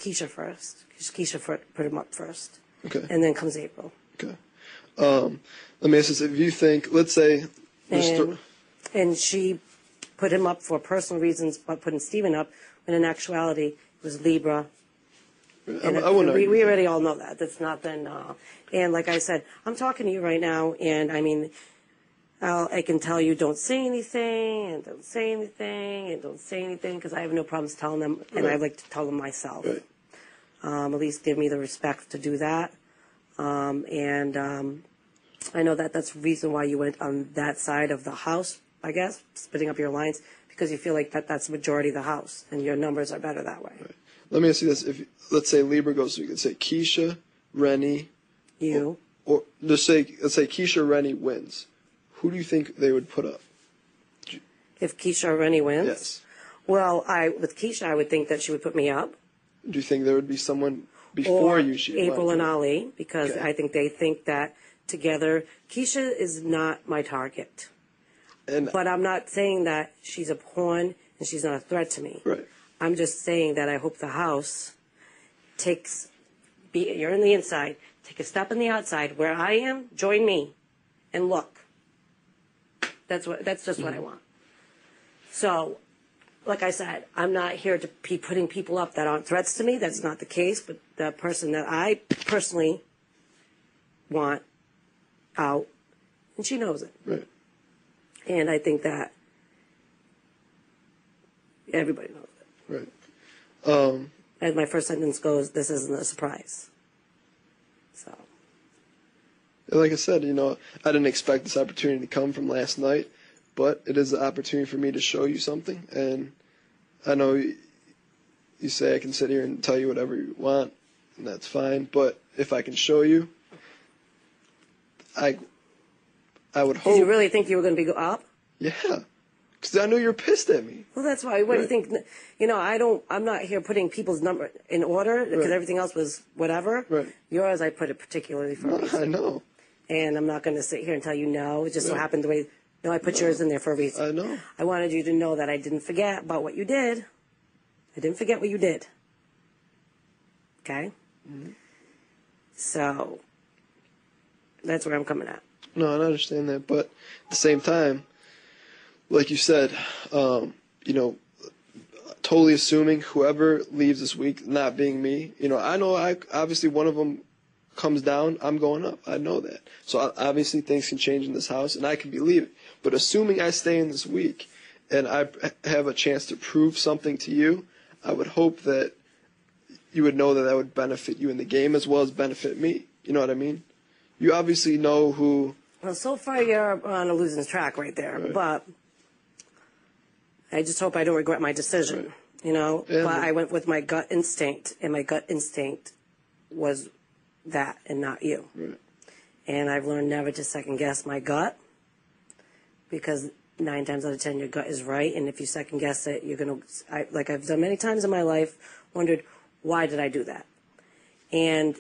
Keisha first. Put him up first. Okay. And then comes April. Okay. Let me ask this. If you think, let's say... And she put him up for personal reasons, but putting Stephen up, when in actuality, it was Libra. And we already all know that. That's nothing. And like I said, I'm talking to you right now, and I mean, I can tell you don't say anything, and don't say anything, and don't say anything, because I have no problems telling them, and I like to tell them myself. Right. At least give me the respect to do that. I know that that's the reason why you went on that side of the house, I guess, splitting up your lines, because you feel like that's the majority of the house, and your numbers are better that way. Right. Let me ask you this. If, let's say Libra goes, so you could say Keisha, Rennie. You. Or let's say Keisha, Rennie wins. Who do you think they would put up? If Keisha or Rennie wins? Yes. Well, with Keisha, I would think that she would put me up. Do you think there would be someone before you? April and Ali, because okay. I think they think that together. Keisha is not my target. But I'm not saying that she's a pawn and she's not a threat to me. Right. I'm just saying that I hope the house you're on the inside, take a step on the outside. Where I am, join me and look. That's just what I want. So, like I said, I'm not here to be putting people up that aren't threats to me. That's not the case. But the person that I personally want out, and she knows it. Right. And I think that everybody knows it. Right. As my first sentence goes, this isn't a surprise. So. Like I said, I didn't expect this opportunity to come from last night, but it is an opportunity for me to show you something. And I know you say I can sit here and tell you whatever you want, and that's fine. But if I can show you, I would hope. Did you really think you were going to be up? Yeah, because I know you're pissed at me. Well, that's why. What do you think? I'm not here putting people's number in order because everything else was whatever. Right. Yours, I put it particularly for a reason. I know. And I'm not going to sit here and tell you no. It just so happened the way. No, I put yours in there for a reason. I know. I wanted you to know that I didn't forget about what you did. I didn't forget what you did. Okay? Mm-hmm. So, that's where I'm coming at. No, I understand that. But at the same time, like you said, totally assuming whoever leaves this week, not being me, I know obviously one of them comes down, I'm going up. I know that. So obviously things can change in this house, and I can be leaving. But assuming I stay in this week and I have a chance to prove something to you, I would hope that you would know that would benefit you in the game as well as benefit me. You know what I mean? You obviously know who... Well, so far you're on a losing track right there. Right. But I just hope I don't regret my decision, Yeah, but I went with my gut instinct, and my gut instinct was that and not you. Right. And I've learned never to second-guess my gut, because 9 times out of 10 your gut is right, and if you second-guess it, you're going to, like I've done many times in my life, wondered, why did I do that? And,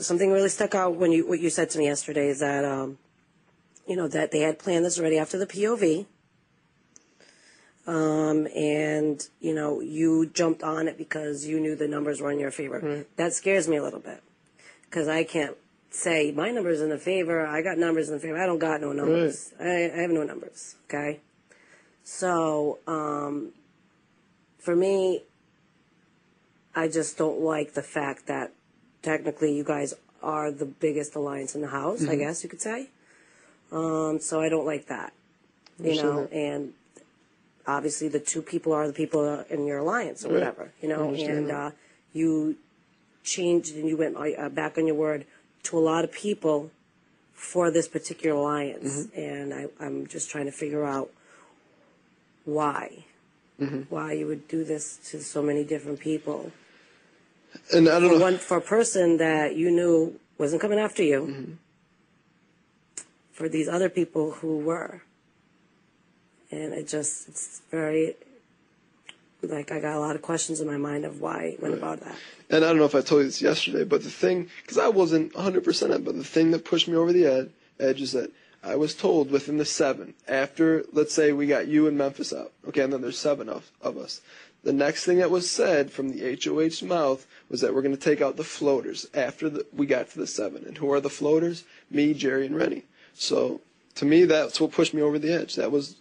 something really stuck out what you said to me yesterday is that, that they had planned this already after the POV, and, you jumped on it because you knew the numbers were in your favor. Right. That scares me a little bit, because I can't say my numbers in the favor. I got numbers in the favor. I don't got no numbers. Right. I have no numbers. Okay. So, for me, I just don't like the fact that technically you guys are the biggest alliance in the house, I guess you could say. So I don't like that, and obviously the two people are the people in your alliance or whatever, and you changed and you went back on your word to a lot of people for this particular alliance, and I'm just trying to figure out why you would do this to so many different people. And I don't know. For a person that you knew wasn't coming after you, for these other people who were. And it's very, I got a lot of questions in my mind of why it went about that. And I don't know if I told you this yesterday, but the thing, because I wasn't 100% it, but the thing that pushed me over the edge is that I was told within the 7, after, let's say we got you and Memphis out, okay, and then there's 7 of us, The next thing that was said from the HOH's mouth was that we're going to take out the floaters after we got to the 7. And who are the floaters? Me, Jerry, and Rennie. So to me, that's what pushed me over the edge. That was,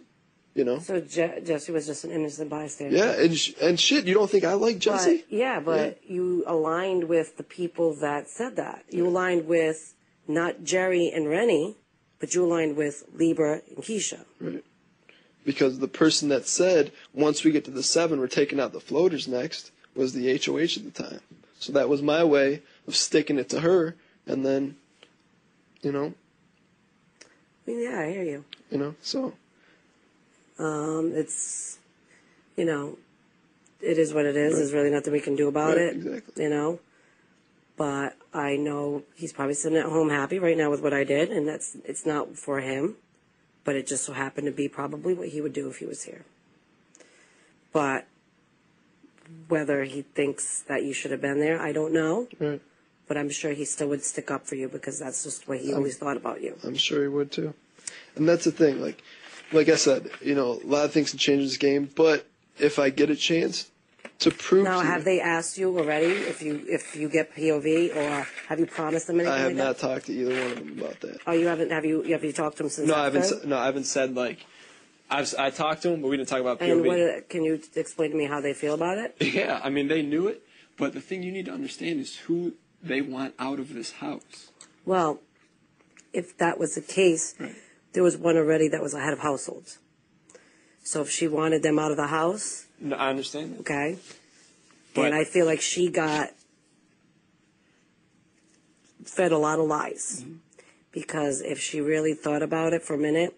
So Jesse was just an innocent bystander. Yeah, and shit, you don't think I like Jesse? But you aligned with the people that said that. You aligned with not Jerry and Rennie, but you aligned with Libra and Keisha. Right. Because the person that said, once we get to the 7, we're taking out the floaters next, was the HOH at the time. So that was my way of sticking it to her, and then, Yeah, I hear you. So. It's, it is what it is. Right. There's really nothing we can do about it. Exactly. But I know he's probably sitting at home happy right now with what I did, and it's not for him. But it just so happened to be probably what he would do if he was here. But whether he thinks that you should have been there, I don't know. Right. But I'm sure he still would stick up for you because that's just what he always thought about you. I'm sure he would too. And that's the thing. Like I said, a lot of things can change this game. But if I get a chance to prove now, have they asked you already if you get POV, or have you promised them anything? I have like not that? talked to either one of them about that. Oh, you haven't? Have you talked to them since? No, I haven't said I talked to them, but we didn't talk about POV. And can you explain to me how they feel about it? Yeah, I mean, they knew it, but the thing you need to understand is who they want out of this house. Well, if that was the case, right. There was one already that was a head of households. So if she wanted them out of the house, No, I understand that. okay, But, and I feel like she got fed a lot of lies. Mm-hmm. Because if she really thought about it for a minute,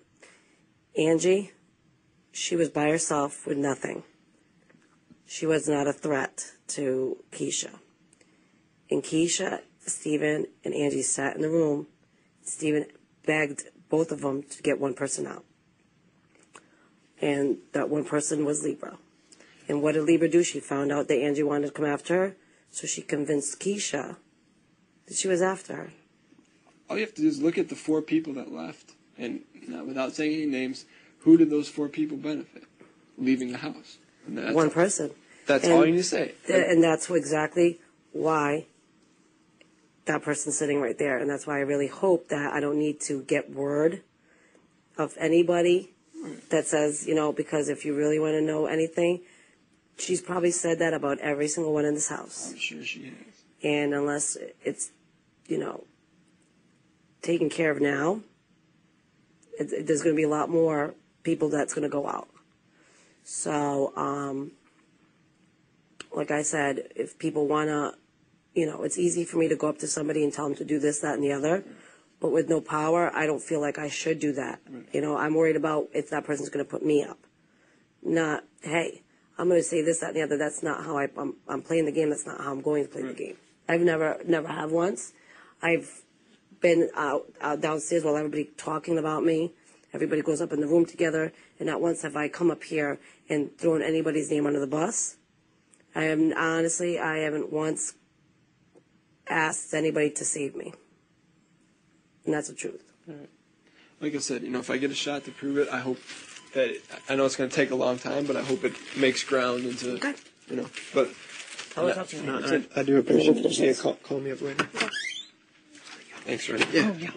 Angie, she was by herself with nothing. She was not a threat to Keisha. And Keisha, Stephen, and Angie sat in the room. Stephen begged both of them to get one person out. And that one person was Libra. And what did Libra do? She found out that Angie wanted to come after her, so she convinced Keisha that she was after her. all you have to do is look at the 4 people that left, and without saying any names, who did those 4 people benefit leaving the house? One person. That's all you need to say. And that's exactly why that person's sitting right there. And that's why I really hope that I don't need to get word of anybody that says, because if you really want to know anything, she's probably said that about every single one in this house. I'm sure she has. And unless it's, taken care of now, there's going to be a lot more people that's going to go out. So, like I said, if people want to, it's easy for me to go up to somebody and tell them to do this, that, and the other. But with no power, I don't feel like I should do that. I'm worried about if that person's going to put me up. Not, hey, I'm going to say this, that, and the other. That's not how I'm playing the game. That's not how I'm going to play the game. I've never have once. I've been out downstairs while everybody talking about me. Everybody goes up in the room together, and not once have I come up here and thrown anybody's name under the bus. I haven't once asked anybody to save me. And that's the truth. Right. Like I said, if I get a shot to prove it, I hope that I know it's going to take a long time, but I hope it makes ground into, but I do appreciate it. Yeah, call me up later. Thanks, Randy. Yeah.